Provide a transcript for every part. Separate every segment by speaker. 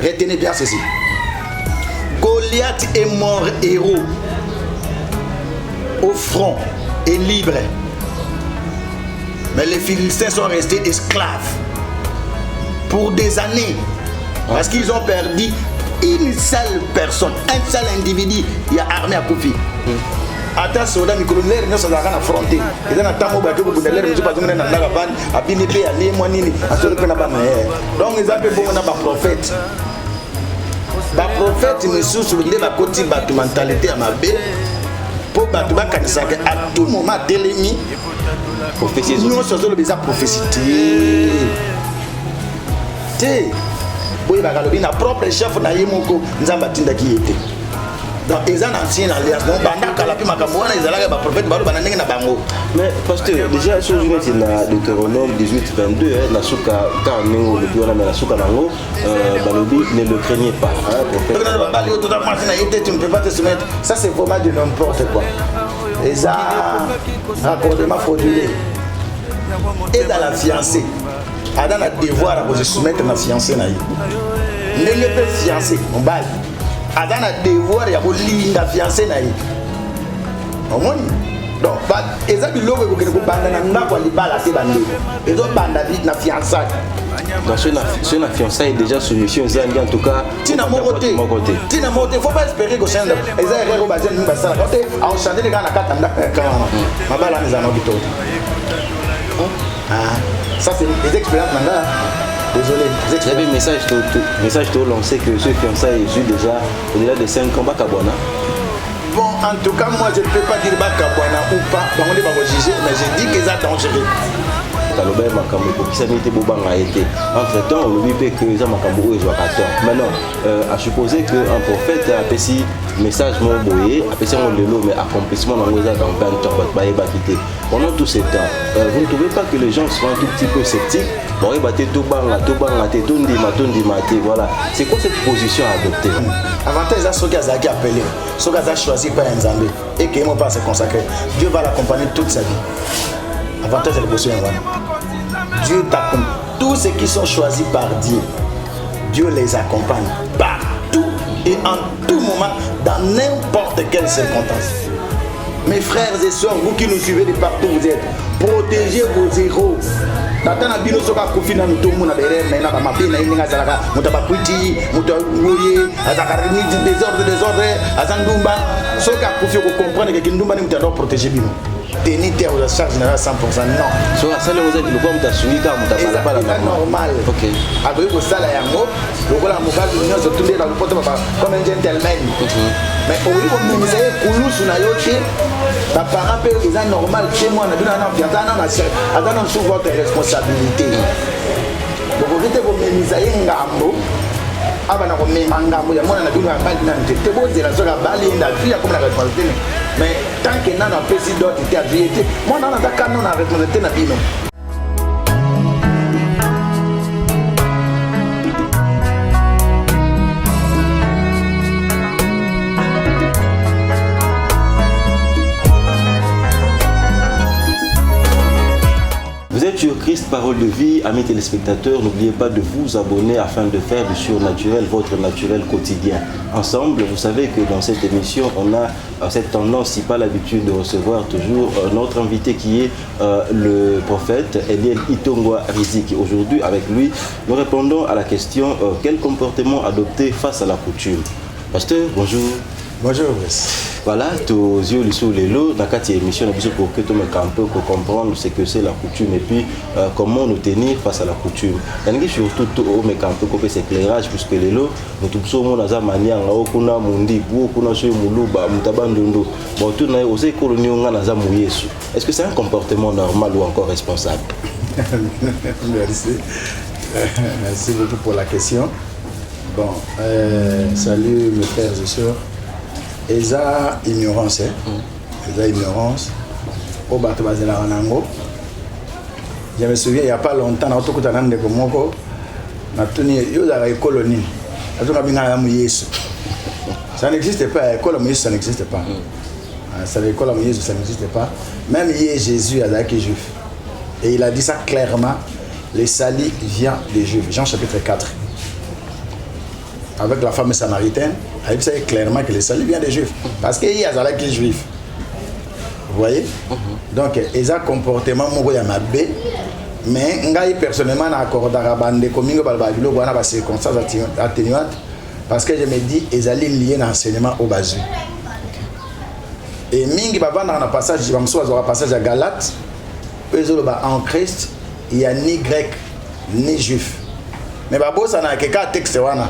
Speaker 1: Retenez bien ceci. Goliath est mort héros au front et libre. Mais les Philistins sont restés esclaves pour des années. Parce qu'ils ont perdu une seule personne, un seul individu. Il y a armé à Koufi. Attends, soldat, les colonels ne sont pas affrontés. Ils ont attendu que vous n'ayez pas de la vanne, à Pinépé, à Lémonini, à ce que donc ils ont fait beaucoup de prophètes. Les prophètes, ils sont sur le mentalité à ma baie. Pour battre à tout moment, télémi. Nous sommes déjà prophécité. Oui, na propre chef na yemoko nzamba tinda qui était. Donc ils ont ancien alliance. Donc bandaka la pima kamwana ils allaient ba prophète baro banandenge na bango.
Speaker 2: Mais pasteur, déjà sur une na Deutéronome 18:22 la souka kaningo le biona na souka nango balobi ne le craignez pas prophète.
Speaker 1: Tu ne peux pas te soumettre. Ça c'est vraiment de n'importe quoi. Et ça raccordement frauduleux. Et dans la fiancée Adam a devoir à se soumettre à la fiancée. Ne le pas fiancé, on balle. Adam a devoir à la fiancée. Donc, les amis qui ont la fiançailles.
Speaker 2: Dans ce la fiançailles déjà solution, en tout cas.
Speaker 1: Tina mon côté. Tina mon côté. Faut pas espérer que c'est un. Les amis qui ont la fiançailles. On chante les gars à la carte. Ma balle à mes amis. Ça c'est des expériences maintenant. Désolé.
Speaker 2: Vous avez un message de lancer que ce fiançailles est déjà au-delà de 5 ans Bakabwana.
Speaker 1: Bon, en tout cas, moi je ne peux pas dire Bakabwana ou pas. Donc on ne va pas juger, mais je dis que ça dangereux.
Speaker 2: Entre temps, on lui fait que les Makambo est maintenant, à supposer qu'un prophète a apprécié message mon boyé, apprécié mon lélo, mais accomplissement dans les dans 20 ans, pendant tous ces temps, vous ne trouvez pas que les gens sont un tout petit peu sceptiques? Voilà. C'est quoi cette position à adopter?
Speaker 1: Avantage à ceux qui ont appelé, ceux qui ont choisi par un Zambé et qui n'ont pas se consacrer, Dieu va l'accompagner toute sa vie. Avantage de la position. Dieu t'accompagne. Tous ceux qui sont choisis par Dieu, Dieu les accompagne partout et en tout moment, dans n'importe quelle circonstance. Mes frères et sœurs, vous qui nous suivez de partout où vous êtes, protégez vos héros. Natana bino soka kufina mutomu na bere na ba mapina inga zalaka mutabakwiti mutawoye azakarni désordre azandumba soka kufi ko comprendre que kindumba ni mutando protéger bino. Tenir terre aux charges générale 100%, non.
Speaker 2: So, ça, le vous êtes le bon,
Speaker 1: c'est normal.
Speaker 2: Ok.
Speaker 1: Avec le salaire, le rôle à Mouba, l'union se tourner dans le porte comme un gentleman. Mais au niveau de nous, c'est Koulou, Sunayoche, les parents peuvent dire c'est normal. Chez moi, on a besoin sous votre responsabilité. Donc, vous dites que vous m'émisez un gambo. Abana ko me mangambo ya mwana na bino abali na ntete bozela soka bali na vie comme la responsabilité mais tant que nana président était à vie moi nana taka non na responsabilité na bino.
Speaker 2: Vous êtes sur Christ, parole de vie, amis téléspectateurs, n'oubliez pas de vous abonner afin de faire du surnaturel votre naturel quotidien. Ensemble, vous savez que dans cette émission, on a cette tendance, si pas l'habitude de recevoir toujours notre invité qui est le prophète Eliel Itongwa Riziki. Aujourd'hui, avec lui, nous répondons à la question quel comportement adopter face à la coutume. Pasteur, bonjour.
Speaker 1: Bonjour.
Speaker 2: Voilà, aux yeux les lots, dans cette émission, pour que tout le monde comprendre ce que c'est la coutume et puis comment nous tenir face à la coutume. Et surtout, tout le monde c'est éclairage, puisque les lots, nous tous sommes dans la manière, nous avons mundi, nous avons muluba, nous avons bon, tout le monde aussi colonie, nous avons mouyesu. Est-ce que c'est un comportement normal ou encore responsable?
Speaker 1: Merci. Merci beaucoup pour la question. Bon, salut mes frères et sœurs. Et ça, ignorance. Et ça, ignorance. Au bateau basé là en Ango. Je me souviens, il n'y a pas longtemps, dans tout le temps, de Komoko, il y a une colonie. Ça n'existe pas, l'école de ça n'existe pas. L'école de ça n'existe pas. Même hier, Jésus a été juif. Et il a dit ça clairement, le salut vient des Juifs. Jean chapitre 4. avec la femme samaritaine, elle dit clairement que le salut vient des Juifs. Parce qu'il y a des Juifs. Vous voyez? Donc, ils ont un comportement mauvais, mais moi personnellement, je accorde à bande comme il y a des circonstances atténuantes parce que je me dis qu'ils allaient lier l'enseignement au bazou. Et mingi baba dans le passage, je vais me passage à Galates, en Christ, il n'y a ni grec ni juif. Mais babo ça n'a qu'un texte wana.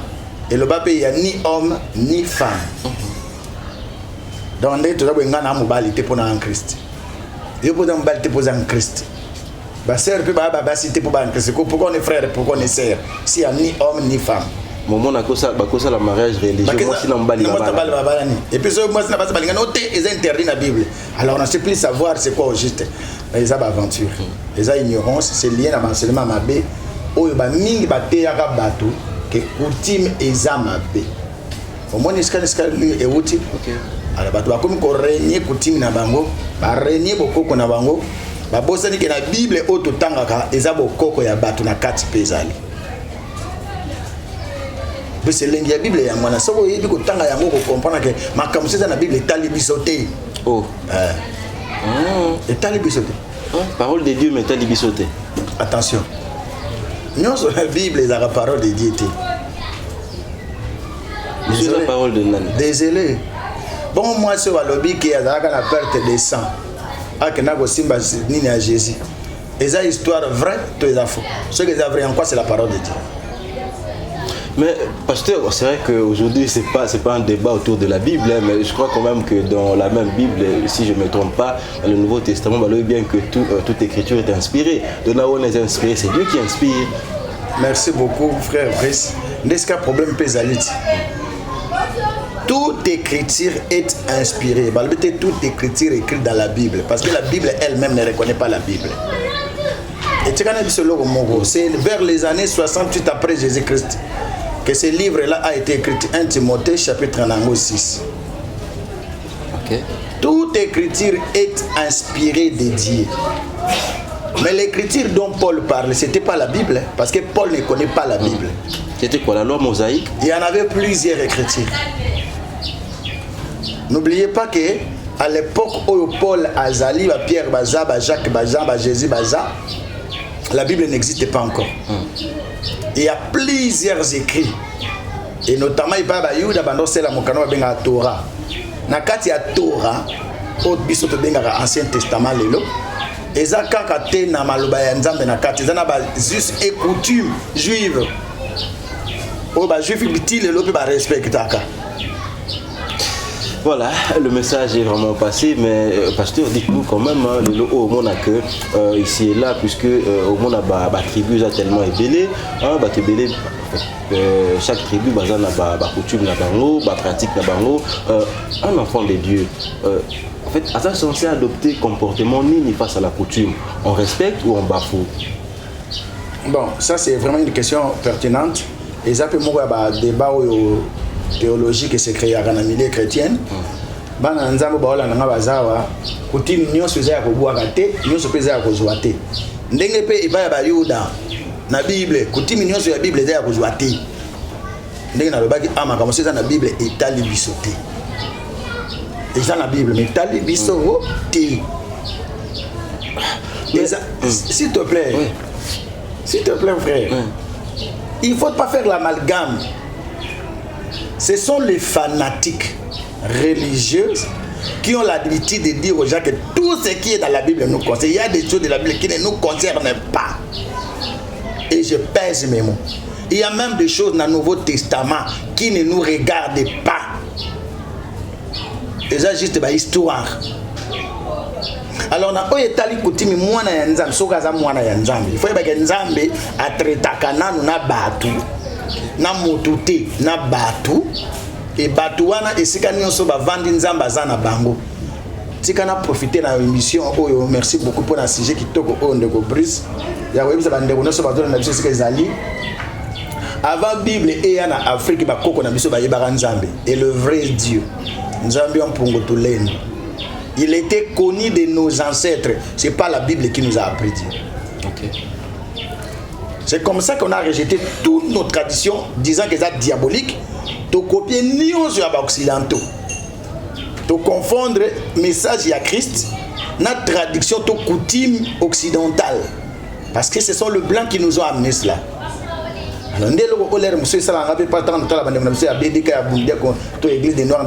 Speaker 1: Et le baba il n'y a ni homme ni femme. Donc on est toujours en mobilité pour en Christ. Il faut en mobilité pour en Christ. Ba sœur peut ba cité pour en Christ. Pourquoi on est frère, pourquoi on est sœur? S'il n'y a ni homme ni femme.
Speaker 2: Moment na kosa la mariage religieux moi si na mbali baba
Speaker 1: et puis moi si na pas balinga noté ils interdit la Bible. Alors on ne sait plus savoir c'est quoi au juste. Les aventure, les ignorance, c'est lié à l'enseignement mabé. Oyo ba mingi ba teyaka bato que coutume eza mabé. Au moins est-ce et outil. OK. Alors bato ba comme ko régner coutume na bango, ba régner bokoko na bango, ba bosani ke na Bible o to tangaka eza bokoko ya bato na kati pezali. C'est la Bible ya mwana soko yebi ko tanga yango ko comprendre que makambo c'est na Bible tali bisoté. Oh. Et tali bisoté.
Speaker 2: Parole de Dieu mais tali bisoté.
Speaker 1: Attention. Nous sur la Bible les la parole de Dieu.
Speaker 2: C'est la parole de Nani.
Speaker 1: Désolé. Bon moi c'est wa lobby qui a la perte de sang. Akena ko simba nini à Jésus. Et ça histoire vraie tout est faux. Ce qui est vrai en quoi c'est la parole de Dieu.
Speaker 2: Mais pasteur, c'est vrai qu'aujourd'hui c'est pas un débat autour de la Bible, hein, mais je crois quand même que dans la même Bible, si je ne me trompe pas, dans le Nouveau Testament, on voit bien que toute écriture est inspirée. De là où on est inspiré, c'est Dieu qui inspire.
Speaker 1: Merci beaucoup, frère Brice. N'est-ce qu'un problème pésalite? Toute écriture est inspirée. Toute écriture est écrite dans la Bible, parce que la Bible elle-même ne reconnaît pas la Bible. Et c'est vers les années 68 après Jésus-Christ que ce livre-là a été écrit. 1 Timothée chapitre 6. Okay. Toute écriture est inspirée de Dieu. Mais l'écriture dont Paul parle, ce n'était pas la Bible, parce que Paul ne connaît pas la Bible.
Speaker 2: C'était quoi, la loi mosaïque?
Speaker 1: Il y en avait plusieurs écritures. N'oubliez pas que à l'époque où Paul, Azali, Pierre, Baza, Jacques, Baza, Jésus, Baza, la Bible n'existait pas encore. Il y a plusieurs écrits. Et notamment, il y a la Torah. Nakati ya Torah, biso to benga Ancien Testament lelo. Eza kaka te na maloba ya Nzambe nakati, eza na ba juste et coutume juive. O ba juif biti lelo pe ba respectaka.
Speaker 2: Voilà, le message est vraiment passé, mais pasteur, dites-nous quand même, hein, au monde que ici et là, puisque au monde a tribu a tellement ébélé, chaque tribu a coutume na bango, pratique na bango, un enfant de Dieu. En fait, est censé adopter comportement ni face à la coutume. On respecte ou on bafoue?
Speaker 1: Bon, ça c'est vraiment une question pertinente. Et ça peut un débat théologique et c'est créé à la milieu chrétienne. Bana nzambo baola nga bazawa coutume nyonso za ko bwaka te nyonso peza ko zwa te ndenge pe ibaya ba yuda na Bible coutume nyonso ya Bible za ko zwa te ndenge na lobaki ama comme c'est dans la Bible etali biso te eza na Bible mais etali biso te. S'il te plaît, frère, il faut pas faire l'amalgame. Ce sont les fanatiques religieux qui ont l'habitude de dire aux gens que tout ce qui est dans la Bible nous concerne. Il y a des choses de la Bible qui ne nous concernent pas. Et je pèse mes mots. Il y a même des choses dans le Nouveau Testament qui ne nous regardent pas. Et ça, juste une histoire. Alors, on a etali kutimi mwana ya nzambe, soka za mwana ya nzambe. Il faut que nzambe atretaka nanu na batu. Na motuté na batu et batu wana esika nyonso bavandi nzamba za na bango tika na profiter na émission oyo. Merci beaucoup pour un sujet qui toko o ndeko Brice ya webisa bande ko nyonso bazona na biso sika ezali avant Bible et ya na Afrique bakoko na biso bayebaka nzambe et le vrai Dieu nzambe en pongo tolendo. Il était connu de nos ancêtres, c'est pas la Bible qui nous a appris Dieu. OK. C'est comme ça qu'on a rejeté toutes nos traditions, disant que c'est diabolique, de copier ni aux occidentaux, de confondre message à Christ, notre traduction de coutume occidentale. Parce que ce sont les Blancs qui nous ont amené cela. Alors, dès le moment où les monsieur Salah n'a pas tant de temps, monsieur a BDK à Boundia, que l'église des Noirs,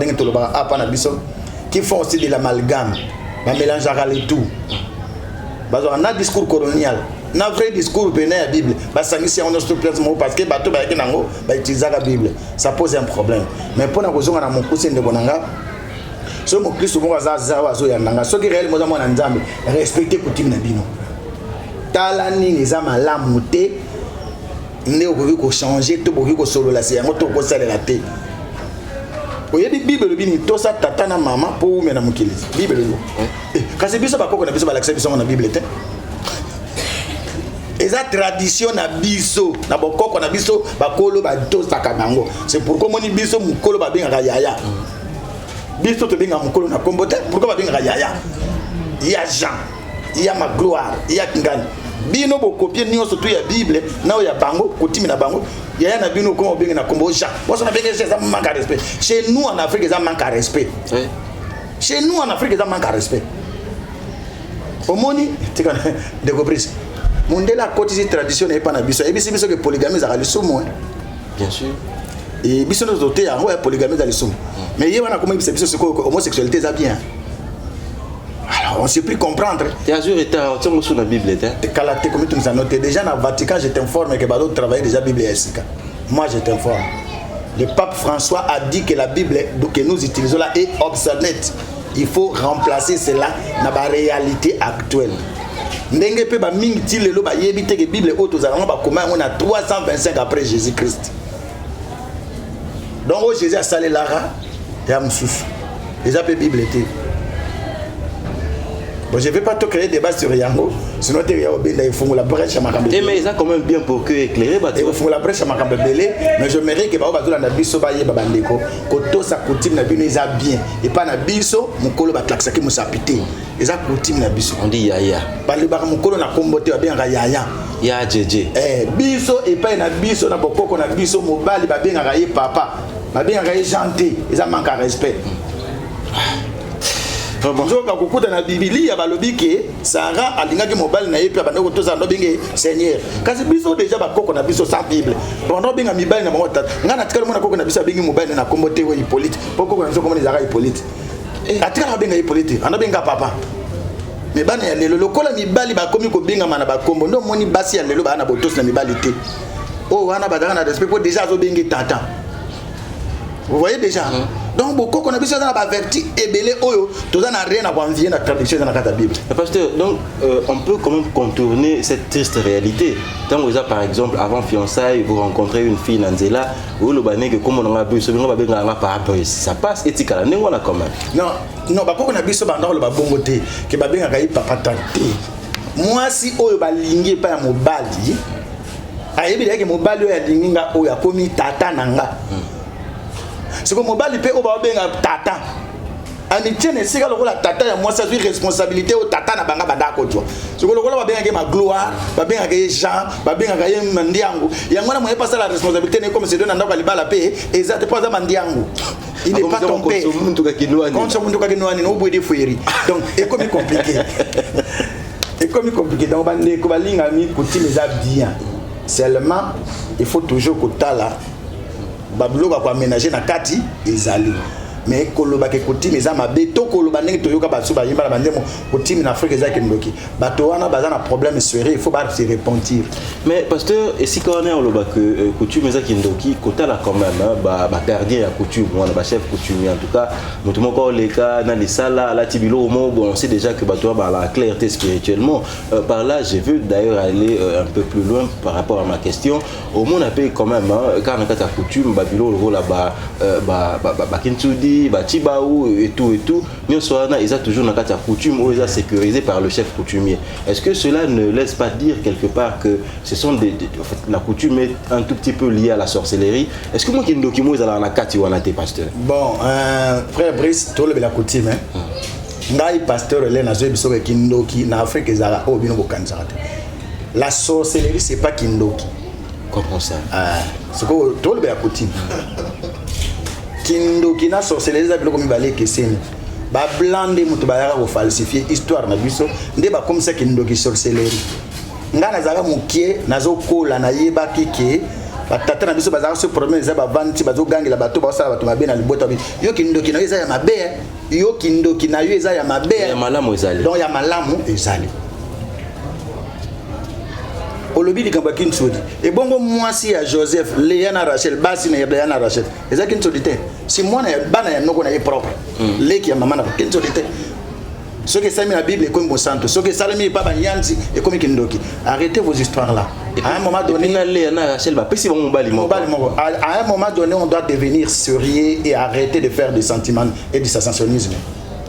Speaker 1: qui font aussi de l'amalgame, un mélange à tout. On a un discours colonial. Un vrai discours bénin à la Bible, parce que bateau utiliser la Bible, ça pose un problème. Mais pour nous on a mon cousin de bonanga, ce mon Christ souvent azo ya nanga, ce qui réellement dans mon ensemble, respecter coutume na bino. Talani les amala muté, ne okoki ko changer to boki ko solo la c'est ngoto ko sala la té. Oyebi Bible le bini to sa tata na mama pour mena mukili. Bible le. Kasi biso ba koko na biso ba laksa biso na Bible té. Et la tradition na biso na bokoko na biso bakolo ba to sakabango. C'est pourquoi moni biso mukolo ba benga yaya. Biso to benga mukolo na kombote, pourquoi ba benga yaya? Il y a Jean, il y a ma gloire, il y a Kingani. Bino bo copier nyo surtout ya Bible, na ya bango, kotimi na bango. Yaya na bino ko benga na kombo Jean. Moi ça na benga ça manque de respect. Chez nous en Afrique ça manque de respect. Chez nous en Afrique ça manque de respect. Omoni, tu connais de reprise. Mondela côté tradition n'est pas na biso. Et biso biso que polygamie za lisumu.
Speaker 2: Bien sûr.
Speaker 1: Et biso nos autés en ouais polygamie za lisumu. Mais yé wana comment biso biso que homosexualité ça bien. Alors on sait plus comprendre.
Speaker 2: Et azur était en sur la Bible était.
Speaker 1: Te calate comme tu nous as noté déjà dans Vatican je t'informe que bado travailler déjà Bible et Sika. Moi je t'informe. Le pape François a dit que la Bible que nous utilisons là est obsolète. Il faut remplacer cela dans la réalité actuelle. Ndenge pe ba mingi ti lelo ba yebi te que Bible auto za ba koma on a 325 après Jésus-Christ. Donc Jésus a salé lara ya msusu. Les appels Bible était. Bon, je ne vais pas te créer débat sur Yango, sinon tu il faut la brèche à ma cambe.
Speaker 2: Mais ça quand même bien pour que éclairer
Speaker 1: il faut la brèche à ma cambe mais je mérite que ba bazula na biso ba yeba bandeko ko to sa coutume na bino eza bien et pas na biso mukolo ba klaxer ki musapité. Eza coutume na biso.
Speaker 2: On dit yaya.
Speaker 1: Ba le ba mukolo na kombote ba bien yaya.
Speaker 2: Ya jeje.
Speaker 1: Biso et pas na biso na bokoko na biso mobali ba bien ye papa. Ba bien ye gentil, eza manque de respect. Bonjour quand vous écoutez dans la Bible il y a balobi que Sarah alingaki mobile na yepi abandoko to za ndobinge Seigneur kasi biso déjà ba koko na biso sans Bible pendant binga mibali na mota ngana tikala mona koko na biso bingi mobile na kombote we Hippolyte poko na biso komona zaka Hippolyte atikala binga Hippolyte anobinga papa mais bana ya lelo lokola mibali ba komi ko binga mana ba kombo ndo moni basi ya lelo ba na botos na mibali te oh wana badaka na respect pour déjà zo bingi tata. Vous voyez déjà. Donc beaucoup qu'on a besoin d'avoir averti et belé oyo tout ça n'a rien à voir avec la tradition dans la Bible.
Speaker 2: Pasteur, donc on peut quand même contourner cette triste réalité. Quand vous avez par exemple avant fiançailles vous rencontrez une fille Nanzela ou le bané que comme on a bu ce qu'on va bien par ça passe éthiquement n'est-ce pas quand même.
Speaker 1: Non bah qu'on a bu ce bandant le babongoté que ba bien gaï papa tanté. Moi si oyo ba lingi pa mobali ayebi que mobali ya linginga oyo akomi tata nanga. C'est comme mobile peut oba benga tata. Ani tiene sika lokola tata ya moi ça responsabilité au tata na banga badako tu. C'est comme lokola ba benga ma gloire, ba benga Jean, ba benga mandiangu. Yango na moye pas ça la responsabilité ne comme c'est donné ndako libala pe et ça te pas za mandiangu. Il n'est pas ton père. Quand ça mundu ka kinwani no boudi fuiri. Donc c'est comme compliqué. C'est comme compliqué donc bande ko balinga mi coutume za bien. Seulement il faut toujours kotala babloka kwa ménager na kati ezali mais koloba ke kotimi za mabe to koloba ndenge toyoka basu ba yimba ba ndemo kotimi na Afrique za kindoki bato wana baza na problème sérieux il faut ba se repentir.
Speaker 2: Mais pasteur et si on est on loba que coutume za kindoki kota la quand même ba gardien ya coutume wana ba chef coutumier en tout cas mutu moko leka na lisala la tibilo au bon on sait déjà que bato ba la clarté spirituellement par là je veux d'ailleurs aller un peu plus loin par rapport à ma question au monde a payé quand même quand on a ta coutume babilo le là ba kintudi Batibaou et tout, mais ils ont toujours une coutume où ils sont sécurisés par le chef coutumier. Est-ce que cela ne laisse pas dire quelque part que ce sont en fait, la coutume est un tout petit peu liée à la sorcellerie? Est-ce que moi qui ndokimo ils ont la carte ou anaté pasteur?
Speaker 1: Bon, frère Brice, tout le la coutume ngai pasteur le na zo biso ke kindoki na Afrique ezala o bino bokanzaka. la sorcellerie c'est pas kindoki.
Speaker 2: Comment ça?
Speaker 1: C'est quoi tout le bien coutume. Kindoki na sorcellerie ça biloko mibale keseni. Ba blande mutu ba yaka ko falsifier histoire na biso nde ba comme ça kindoki sorcellerie. Nga nazaka mukie nazokola na yeba kike batata na biso bazaka ce problème za ba vanti bazogangela bato ba sala bato mabe na libota yo kindoki na yo eza ya mabe yo kindoki na yo eza ya mabe
Speaker 2: ya malamu ezali
Speaker 1: donc ya malamu ezali olobi likambo kinsodi et bongo mwasi ya Joseph Léana Rachel basi na Léana Rachel eza kinsodi te si mwana ya bana ya noko na ye propre leki ya mama na kinsodi te ce que ça met la Bible est comme bon santo ce que ça met pas banyanzi et comme kindoki arrêtez vos histoires là à un moment donné
Speaker 2: Léana Rachel va pesi bon mobali
Speaker 1: à un moment donné on doit devenir sérieux et arrêter de faire des sentiments et du sensationnisme.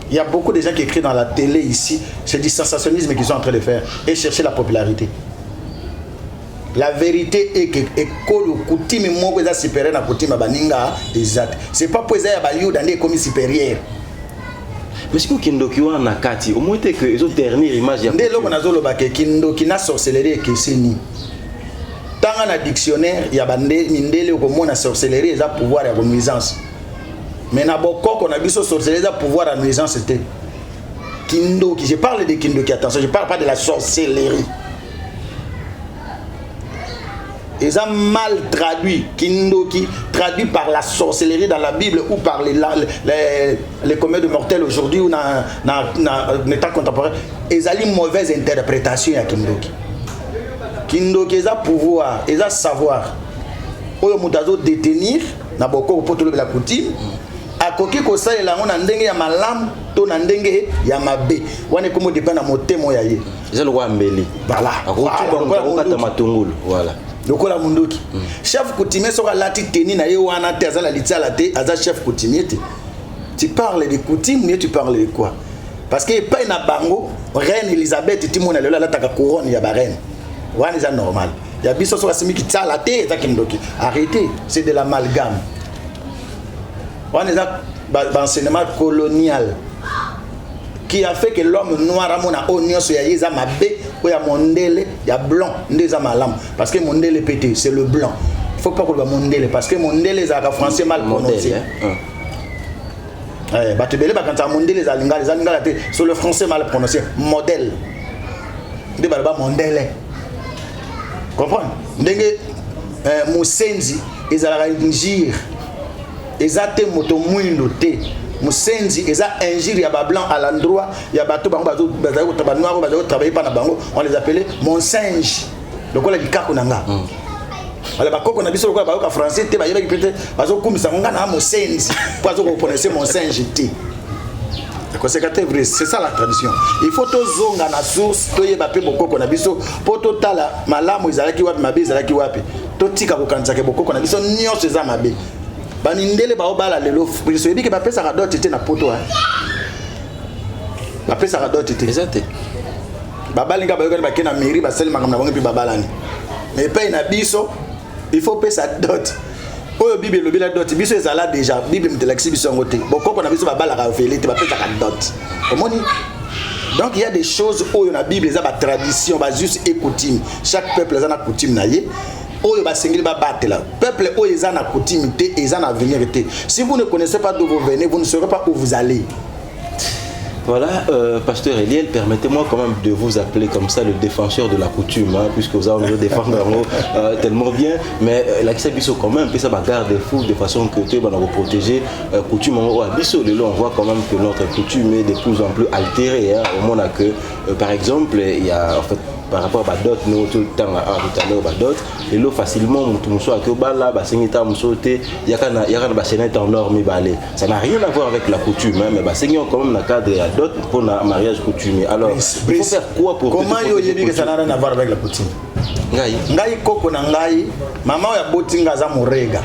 Speaker 1: Il y a beaucoup de gens qui écrivent dans la télé ici, c'est du sensationnisme qu'ils sont en train de faire et chercher la popularité. La vérité est que école coutume moko eza supérieur na coutume baninga exact. C'est pas pour ça ya ba yuda ndé comme supérieur.
Speaker 2: Mais si kindoki wana kati au moins que les autres dernières images ya
Speaker 1: ndé loko nazolo ba ke kindoki na sorcellerie keseni. Tanga na dictionnaire ya bande mindele ko mona sorcellerie eza pouvoir ya nuisance. Mais na bokoko na biso sorcellerie eza pouvoir ya nuisance c'était. Kindoki, je parle de kindoki, attention, je parle pas de la sorcellerie. Ils ont mal traduit kindoki, traduit par la sorcellerie dans la Bible ou par les comètes mortels aujourd'hui ou dans l'état contemporain. Ils ont une mauvaise interprétation à kindoki. Kindoki, ils ont pouvoir, ils ont savoir. Oyo mutazo détenir na boko poto la coutume. Akoki ko sa ela ngona ndenge ya malam to na ndenge ya mabe. Wane komo dépend na motemo ya ye.
Speaker 2: Ils ont le mbeli.
Speaker 1: Voilà.
Speaker 2: Akota matungulu. Voilà.
Speaker 1: Lokola mundoki chef coutumier soka lati teni na ye wana te azala litala te aza chef coutumier te. Tu parles de coutume mais tu parles de quoi? Parce que pas na bango reine Elisabeth timona lelo la taka couronne ya ba reine wana c'est normal ya biso soka simi kitala te za kindoki arrêtez c'est de l'amalgame wana za enseignement colonial qui a fait que l'homme noir a mon oignon sur ya mabe ou ya mondele ya blanc ndeza malam parce que mondele pété c'est le blanc il faut pas que le mondele parce que mondele za français mal prononcé batebele ba quand mondele za lingala te sur le français mal prononcé modèle de ba mondele comprendre ndenge musenzi ezala ngir ezate moto mwindo te Musenzi eza injure ya ba blanc à l'endroit ya bato bango bazo ba noir bazo travailler pas na bango on les appelait mon singe lokola likako nanga ala bakoko na biso lokola ba français te ba yeba ki peut-être bazo kumisa nga na musenzi pour azo prononcer mon singe te c'est ça la tradition. Il faut to zonga na source to yeba pe bokoko na biso po to tala malamu ezalaki wapi mabe ezalaki wapi to tika ko kanisa ke bokoko na biso nyonso eza mabe. Banindele ba obala lelo biso yebi ke ba pesa ka dot te na poto ba pesa ka dot te
Speaker 2: exact
Speaker 1: ba balinga ba yokani ba kena mairie ba sel makam na bango pi ba balani mais pay na biso il faut pesa dot oyo bible lobi la dot biso ezala déjà bible mtelexi biso ngote bokoko na biso ba bala ka ofeli te ba pesa ka dot omoni. Donc il y a des choses oyo na bible eza ba tradition ba juste et coutume chaque peuple a na coutume na ye. Oyo ba sengeli ba batela peuple oyo eza na coutume te eza na avenir te. Si vous ne connaissez pas d'où vous venez, vous ne saurez pas où vous allez.
Speaker 2: Voilà, pasteur Eliel, permettez-moi quand même de vous appeler comme ça le défenseur de la coutume, hein, puisque vous avez défendre tellement bien, mais la Bisso quand même, puis ça va garder fou de façon que tu vas nous protéger. Coutume, on voit quand même que notre coutume est de plus en plus altérée. Hein, au moment que, par exemple, il y a en fait par rapport à dot nous tout le temps tout à l'heure dot et là facilement tout muso à que bala ba sengita muso te yakana ba seneta en or mi balé ça n'a rien à voir avec la coutume hein, mais ba sengio quand même na cadre à dot pour un mariage coutumier. Alors il faut faire quoi pour
Speaker 1: comment yo yebi que ça n'a rien à voir avec la coutume? Ngai koko na ngai mama ya botinga za morega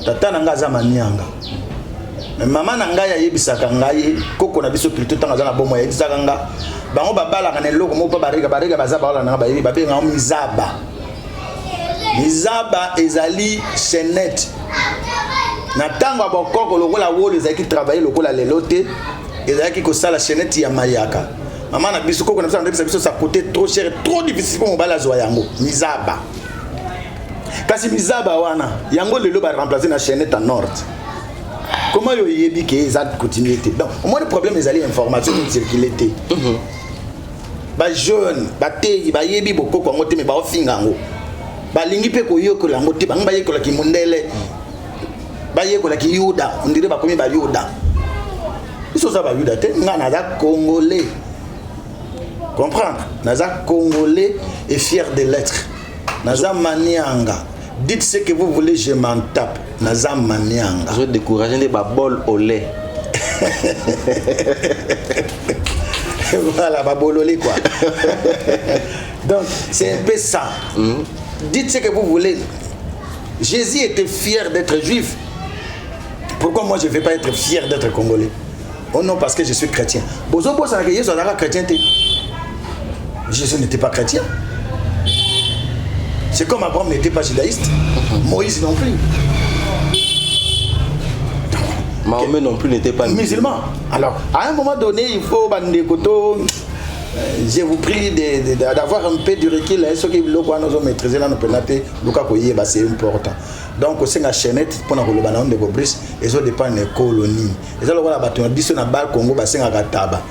Speaker 1: tata na nga za manianga mama na ngai ayebisaka ngai koko na biso plutôt tanga za na bomo ayebisaka nga bango babala kana eloko mo pa barega baza bala na bayebi babenga mizaba ezali chaînette na tango bokoko lokola wolo ezaki travailler lokola lelote ezaki ko sala chaînette ya mayaka maman na biso koko na biso ça coûtait trop cher, trop difficile pour mobala zo yango mizaba. Kasi mizaba wana yango lelo ba remplacer na chaînette en nord. Comment yo yebi que ça continuité. Donc au moins le problème les alliés information qui circulait. Ba jeune, ba te, ba yebi boko ko ngote me ba ofinga ngo. Ba lingi pe ko yoko la ngote ba ngba yeko la ki mundele. Ba yeko la ki yuda, on dirait ba komi ba yuda. Ils sont ça ba yuda te nga na za congolais. Comprendre? Naza congolais et fier de l'être. Naza manianga. Dites ce que vous voulez, je m'en tape. Naza manianga.
Speaker 2: Je vais décourager les babol au lait.
Speaker 1: Voilà, babololé quoi. Donc, c'est un peu ça. Dites ce que vous voulez. Jésus était fier d'être juif. Pourquoi moi je ne vais pas être fier d'être congolais? Oh non, parce que je suis chrétien. Bozobo, ça Jésus chrétien. Jésus n'était pas chrétien. C'est comme Abraham n'était pas judaïste. Moïse non plus.
Speaker 2: Mahomet non plus n'était pas
Speaker 1: musulman. Alors, à un moment donné, il faut je vous prie d'avoir un peu de recul. Ce qui nous maîtriser là, nous peut c'est important. Donc, c'est une chaînette pour nous faire des brises. Et ça dépend des colonies. Et ça, on dit que le Congo, c'est un tabac.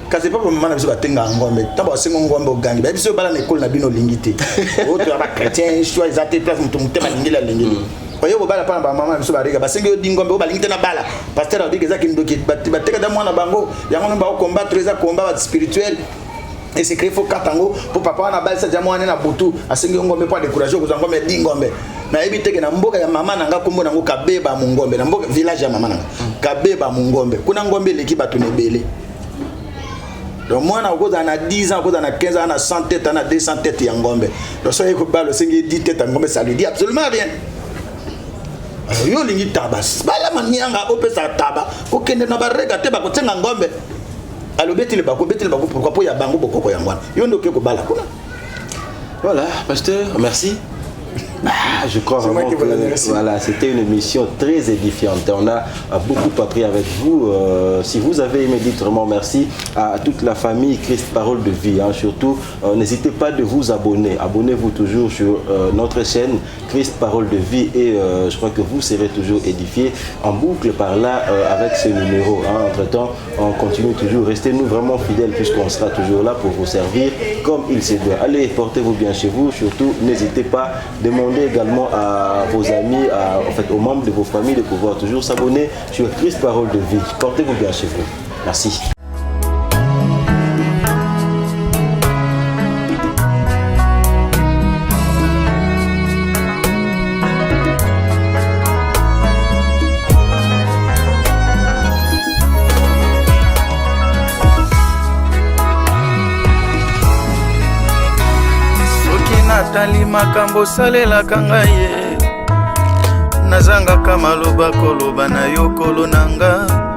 Speaker 1: Quand c'est pas pour le moment que tu as un ngombe, tu as un ngombe au gang. Tu as une école qui a une lingité. Tu as un chrétien, tu as une place où tu as une lingité. Oyo ko bala pa na mama biso barika basengi yo dingombe o balingi na bala pasteur odi keza kindoki bateka da mwana bango yango ba combattre eza combat spirituel et c'est créé faut katango pour papa na bala sa jamwana na butu asengi ngombe pa décourager ko ngombe dingombe na ebiteke na mboka ya mama nanga kombo nango kabeba mungombe na mboka village ya mama nanga kabeba mungombe kuna ngombe leki batu nebele. Donc moi na okoza na 10 ans okoza na 15 ans na 100 têtes na 200 têtes ya ngombe. Donc so yeko balo sengi 10 têtes ya ngombe ça lui dit absolument rien. Yo lingi tabas bala manianga opesa taba okende na barega te bakotenga ngombe alobeti le bako pourquoi po ya bango bokoko ya ngwana yo ndoke ko bala kuna.
Speaker 2: Voilà, pasteur, merci. Je crois vraiment que voilà, c'était une émission très édifiante. On a beaucoup appris avec vous. Si vous avez aimé, dites vraiment merci à toute la famille Christ Parole de Vie. Surtout, n'hésitez pas de vous abonner. Abonnez-vous toujours sur notre chaîne Christ Parole de Vie et je crois que vous serez toujours édifiés en boucle par là avec ce numéro. Entre-temps, on continue toujours. Restez-nous vraiment fidèles puisqu'on sera toujours là pour vous servir comme il se doit. Allez, portez-vous bien chez vous. Surtout, n'hésitez pas à demander également à vos amis, aux membres de vos familles de pouvoir toujours s'abonner sur Christ Parole de Vie. Portez-vous bien chez vous. Merci.
Speaker 3: natali makambo salelaka ngai ye nazangaka maloba koloba na yo kolo nanga